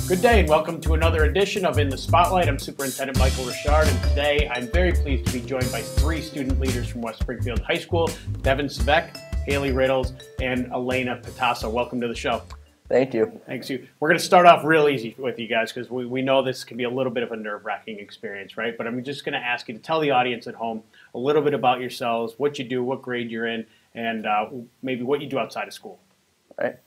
Good day and welcome to another edition of In the Spotlight. I'm Superintendent Michael Richard, and today I'm very pleased to be joined by three student leaders from West Springfield High School, Devin, Svec, Riddles, and Alleyna, Pitaso. Welcome to the show. Thank you. Thanks. We're going to start off real easy with you guys because we know this can be a little bit of a nerve-wracking experience, right? But I'm just going to ask you to tell the audience at home a little bit about yourselves, what you do, what grade you're in, and maybe what you do outside of school. All right.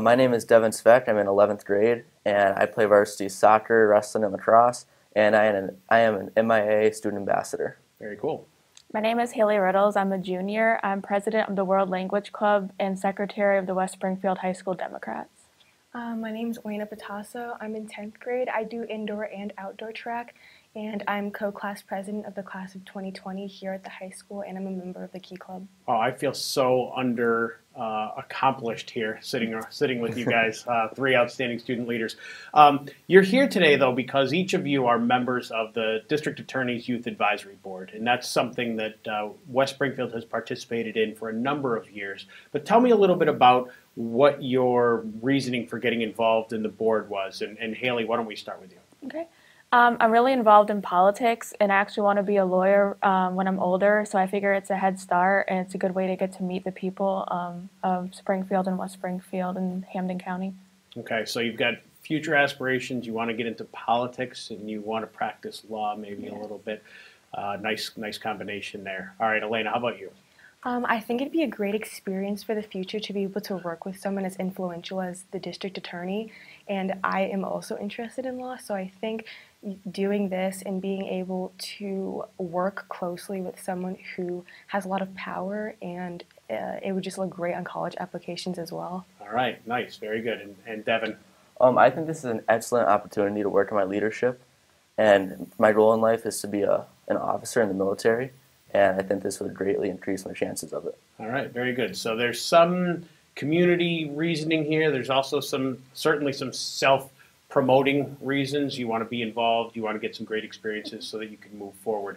My name is Devin Svec. I'm in 11th grade, and I play varsity soccer, wrestling, and lacrosse, and I am an MIA student ambassador. Very cool. My name is Riddles. I'm a junior. I'm president of the World Language Club and secretary of the West Springfield High School Democrats. My name is Alleyna Pitaso. I'm in 10th grade. I do indoor and outdoor track, and I'm co-class president of the class of 2020 here at the high school, and I'm a member of the Key Club. Oh, I feel so accomplished here, sitting with you guys, three outstanding student leaders. You're here today, though, because each of you are members of the District Attorney's Youth Advisory Board, and that's something that West Springfield has participated in for a number of years. But tell me a little bit about what your reasoning for getting involved in the board was. And Haley, why don't we start with you? Okay. I'm really involved in politics and I actually want to be a lawyer when I'm older, so I figure it's a head start and it's a good way to get to meet the people of Springfield and West Springfield and Hampden County. Okay, so you've got future aspirations, you want to get into politics and you want to practice law maybe a little bit. Nice combination there. All right, Alleyna, how about you? I think it'd be a great experience for the future to be able to work with someone as influential as the district attorney, and I am also interested in law, so I think doing this and being able to work closely with someone who has a lot of power, and it would just look great on college applications as well. All right, nice, very good. And Devin? I think this is an excellent opportunity to work on my leadership, and my goal in life is to be an officer in the military. And I think this would greatly increase my chances of it. All right, very good. So there's some community reasoning here. There's also certainly some self-promoting reasons. You want to be involved. You want to get some great experiences so that you can move forward.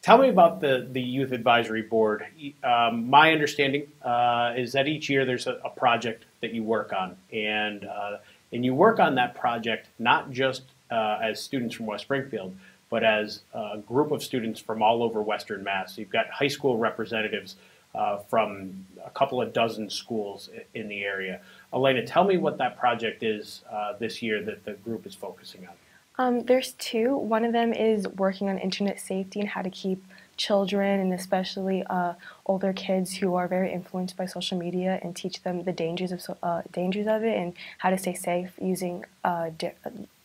Tell me about the Youth Advisory Board. My understanding is that each year there's a project that you work on. And you work on that project not just as students from West Springfield, but as a group of students from all over Western Mass. You've got high school representatives from a couple of dozen schools in the area. Alleyna, tell me what that project is this year that the group is focusing on. There's two. One of them is working on internet safety and how to keep children and especially older kids who are very influenced by social media and teach them the dangers of it and how to stay safe using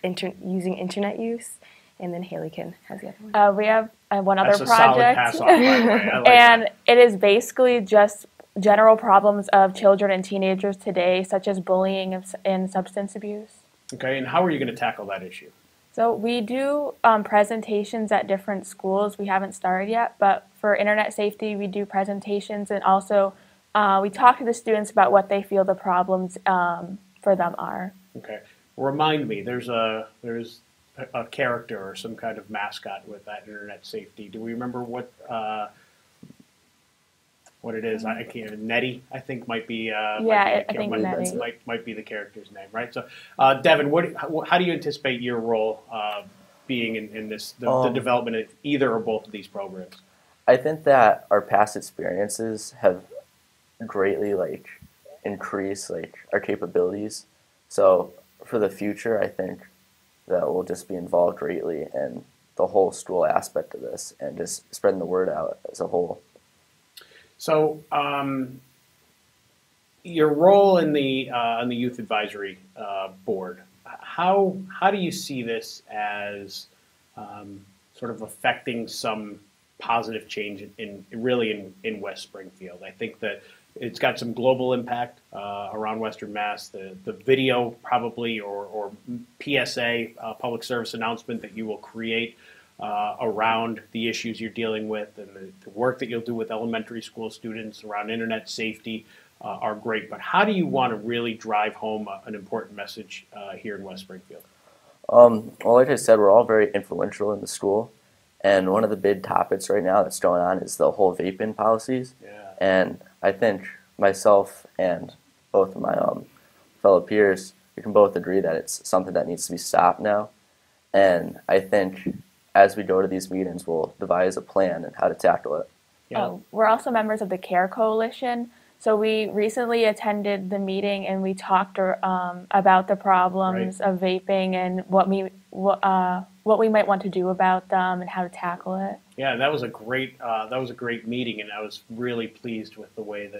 internet use. And then Haley has the other one. We have one other That's project, a solid pass off, by the way. I like and that. it is basically just general problems of children and teenagers today, such as bullying and substance abuse. Okay, and how are you going to tackle that issue? So we do presentations at different schools. We haven't started yet, but for internet safety, we do presentations, and also we talk to the students about what they feel the problems for them are. Okay, remind me. There's a character or some kind of mascot with that internet safety. Do we remember what it is? I can't. Nettie, I think, might be. I think Nettie might be the character's name, right? So, Devin, how do you anticipate your role being in this the development of either or both of these programs? I think that our past experiences have greatly increased our capabilities. So for the future, I think that we'll just be involved greatly in the whole school aspect of this and just spreading the word out as a whole. So your role in the Youth Advisory Board, how do you see this as sort of affecting some positive change in West Springfield? I think that it's got some global impact around Western Mass. The video probably or PSA, public service announcement that you will create around the issues you're dealing with and the work that you'll do with elementary school students around internet safety are great. But how do you want to really drive home an important message here in West Springfield? Well, like I said, we're all very influential in the school. And one of the big topics right now that's going on is the whole vaping policies. Yeah. And I think myself and both of my fellow peers we can both agree that it's something that needs to be stopped now. And I think as we go to these meetings, we'll devise a plan and how to tackle it. Yeah. Oh, we're also members of the CARE Coalition. So we recently attended the meeting and we talked about the problems of vaping and what we might want to do about them and how to tackle it. Yeah, that was a great meeting, and I was really pleased with the way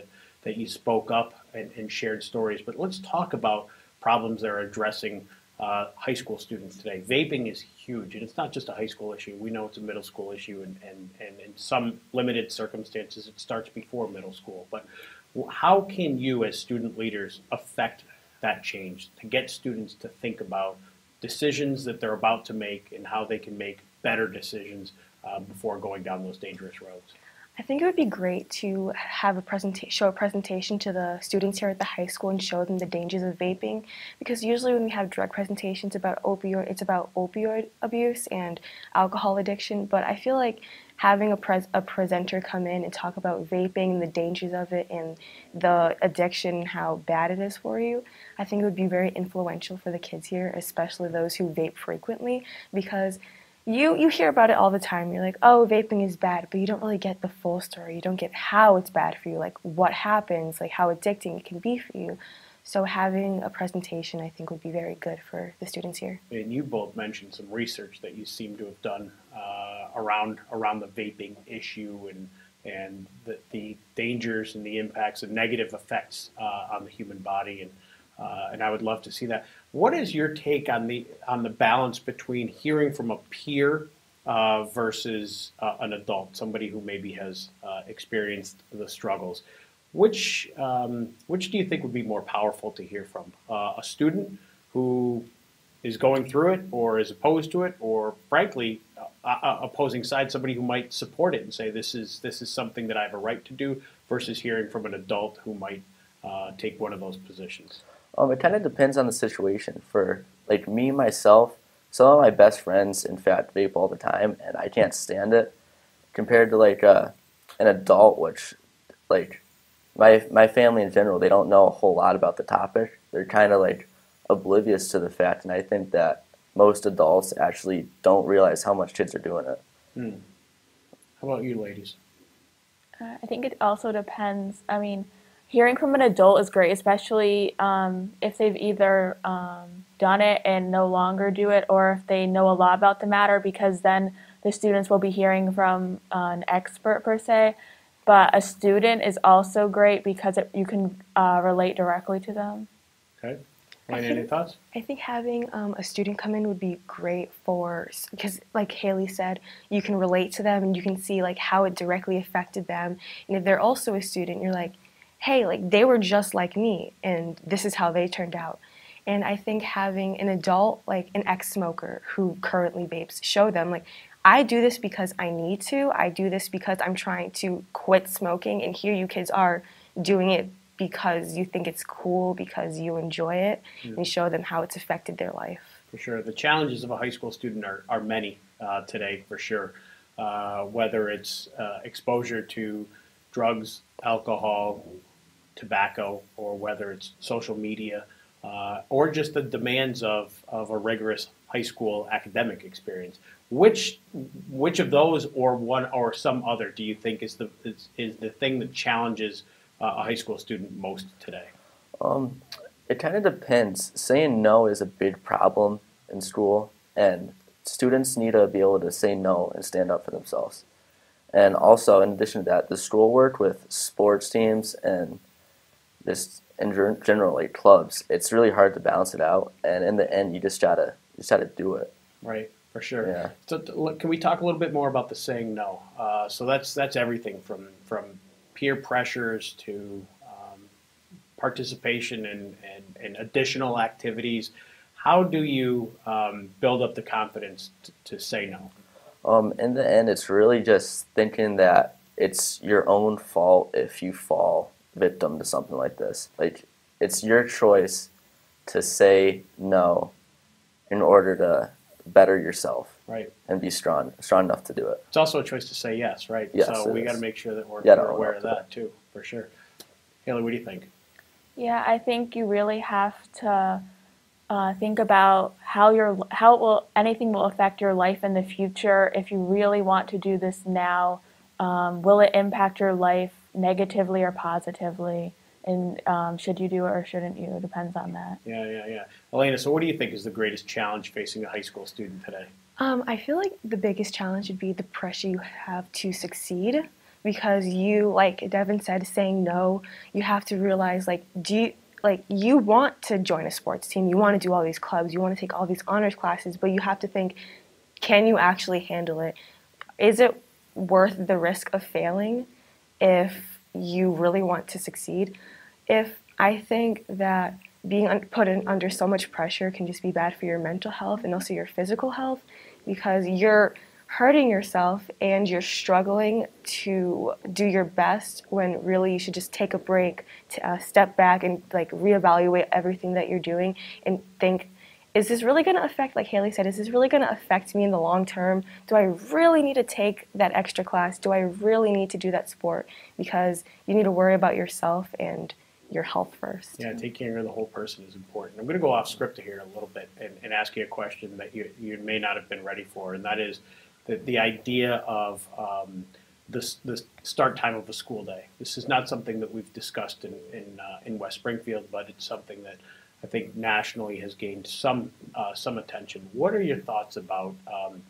that you spoke up and shared stories. But let's talk about problems that are addressing high school students today. Vaping is huge, and it's not just a high school issue. We know it's a middle school issue, and in some limited circumstances, it starts before middle school. But how can you, as student leaders, affect that change to get students to think about decisions that they're about to make and how they can make better decisions before going down those dangerous roads? I think it would be great to have show a presentation to the students here at the high school and show them the dangers of vaping, because usually when we have drug presentations it's about opioid abuse and alcohol addiction, but I feel like having a presenter come in and talk about vaping and the dangers of it and the addiction and how bad it is for you, I think it would be very influential for the kids here, especially those who vape frequently, because you hear about it all the time. You're like, oh, vaping is bad, but you don't really get the full story. You don't get how it's bad for you, like what happens, like how addicting it can be for you. So having a presentation, I think, would be very good for the students here. And you both mentioned some research that you seem to have done around the vaping issue and the dangers and the impacts and negative effects on the human body, and I would love to see that. What is your take on the balance between hearing from a peer versus an adult, somebody who maybe has experienced the struggles? Which do you think would be more powerful to hear from? A student who is going through it or is opposed to it, or frankly, opposing side, somebody who might support it and say this is something that I have a right to do, versus hearing from an adult who might take one of those positions? It kind of depends on the situation. For like me, myself, some of my best friends, in fact, vape all the time, and I can't stand it. Compared to like an adult, which like my family in general, they don't know a whole lot about the topic. They're kind of like oblivious to the fact, and I think that most adults actually don't realize how much kids are doing it. How about you, ladies? I think it also depends. I mean, hearing from an adult is great, especially if they've either done it and no longer do it, or if they know a lot about the matter, because then the students will be hearing from an expert per se. But a student is also great because you can relate directly to them. Okay. Any thoughts? I think having a student come in would be great because like Haley said, you can relate to them and you can see like how it directly affected them. And if they're also a student, you're like, hey, like they were just like me and this is how they turned out. And I think having an adult, like an ex-smoker who currently vapes, show them like, I do this because I need to. I do this because I'm trying to quit smoking, and here you kids are doing it because you think it's cool, because you enjoy it, and show them how it's affected their life. For sure. The challenges of a high school student are many today, for sure. Whether it's exposure to drugs, alcohol, tobacco, or whether it's social media, or just the demands of a rigorous high school academic experience. Which of those, or one or some other, do you think is the thing that challenges a high school student most today? It kind of depends. Saying no is a big problem in school, and students need to be able to say no and stand up for themselves. And also, in addition to that, the schoolwork with sports teams and just in general, like clubs, it's really hard to balance it out. And in the end, you just gotta do it. Right. For sure. Yeah. So can we talk a little bit more about the saying no? So that's everything from peer pressures to participation and additional activities. How do you build up the confidence to say no? In the end, it's really just thinking that it's your own fault if you fall victim to something like this. Like, it's your choice to say no in order to better yourself, right, and be strong enough to do it. It's also a choice to say yes, right? Yes, so we got to make sure that we're aware of that too, for sure. Haley, what do you think? Yeah, I think you really have to think about how anything will affect your life in the future. If you really want to do this now, will it impact your life negatively or positively? And should you do it or shouldn't you? It depends on that. Yeah. Alleyna, so what do you think is the greatest challenge facing a high school student today? I feel like the biggest challenge would be the pressure you have to succeed, because you, like Devin said, saying no, you have to realize, you want to join a sports team, you want to do all these clubs, you want to take all these honors classes, but you have to think, can you actually handle it? Is it worth the risk of failing if you really want to succeed? I think that being put under so much pressure can just be bad for your mental health and also your physical health, because you're hurting yourself and you're struggling to do your best when really you should just take a break, to step back and reevaluate everything that you're doing and think, is this really going to affect, like Haley said, is this really going to affect me in the long term? Do I really need to take that extra class? Do I really need to do that sport? Because you need to worry about yourself and your health first. Yeah, taking care of the whole person is important. I'm going to go off script here a little bit and ask you a question that you may not have been ready for, and that is the idea of the start time of a school day. This is not something that we've discussed in West Springfield, but it's something that I think nationally has gained some attention. What are your thoughts about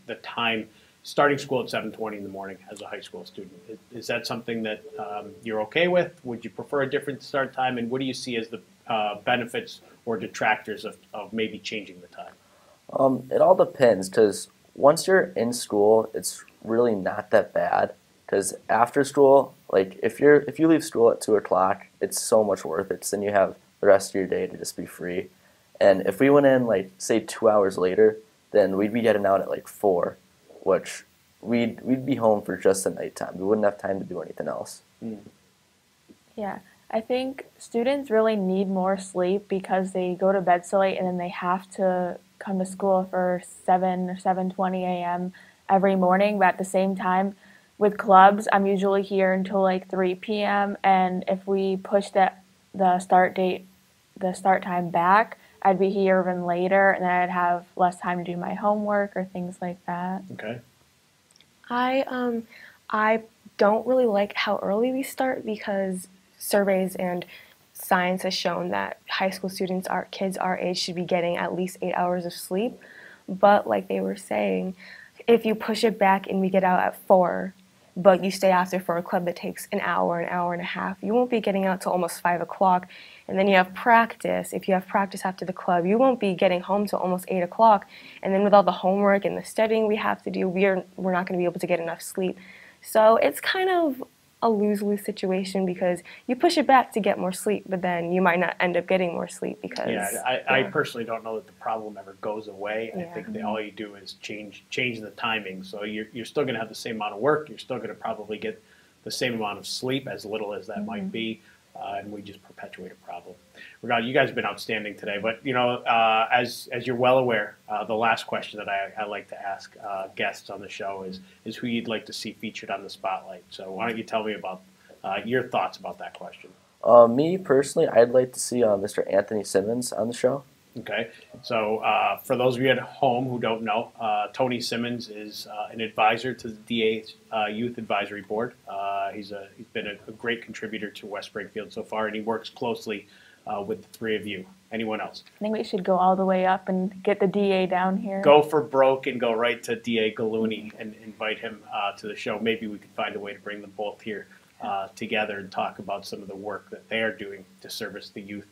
the time, starting school at 7:20 in the morning as a high school student? Is that something that you're okay with? Would you prefer a different start time? And what do you see as the benefits or detractors of maybe changing the time? It all depends, because once you're in school, it's really not that bad. Because after school, if you leave school at 2 o'clock, it's so much worth it. So then you have the rest of your day to just be free. And if we went in say 2 hours later, then we'd be getting out at 4, which we'd be home for just the nighttime. We wouldn't have time to do anything else. Yeah, I think students really need more sleep because they go to bed so late and then they have to come to school for 7 or 7:20 a.m. every morning. But at the same time, with clubs, I'm usually here until 3 p.m. And if we push the start time back, I'd be here even later, and then I'd have less time to do my homework or things like that. Okay. I don't really like how early we start, because surveys and science has shown that high school students, kids our age, should be getting at least 8 hours of sleep. But like they were saying, if you push it back and we get out at 4, but you stay after for a club that takes an hour and a half, you won't be getting out till almost 5 o'clock. And then you have practice. If you have practice after the club, you won't be getting home till almost 8 o'clock. And then with all the homework and the studying we have to do, we're not going to be able to get enough sleep. So it's kind of a lose-lose situation, because you push it back to get more sleep, but then you might not end up getting more sleep because... I personally don't know that the problem ever goes away. Yeah. I think that all you do is change the timing. So you're still going to have the same amount of work. You're still going to probably get the same amount of sleep, as little as that might be. And we just perpetuate a problem. Regarding, you guys have been outstanding today, but as you're well aware, the last question that I like to ask guests on the show is who you'd like to see featured on the spotlight. So why don't you tell me about your thoughts about that question? Me personally, I'd like to see Mr. Anthony Simmons on the show. Okay, so for those of you at home who don't know, Tony Simmons is an advisor to the DA's Youth Advisory Board. He's been a great contributor to West Springfield so far, and he works closely with the three of you. Anyone else? I think we should go all the way up and get the DA down here. Go for broke and go right to DA Gallooni and invite him to the show. Maybe we could find a way to bring them both here together and talk about some of the work that they are doing to service the youth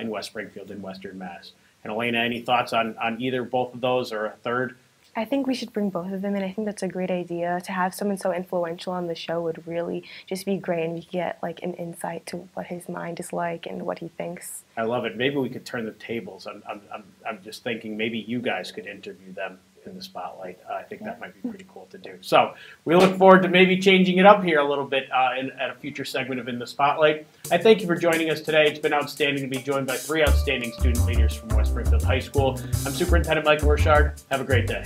in West Springfield and Western Mass. And Alleyna, any thoughts on either both of those or a third? I think we should bring both of them, and I think that's a great idea. To have someone so influential on the show would really just be great, and we get an insight to what his mind is like and what he thinks. I love it. Maybe we could turn the tables. I'm just thinking maybe you guys could interview them in the spotlight. I think that might be pretty cool to do. So we look forward to maybe changing it up here a little bit at a future segment of In the Spotlight. I thank you for joining us today. It's been outstanding to be joined by 3 outstanding student leaders from West Springfield High School. I'm Superintendent Michael Richard. Have a great day.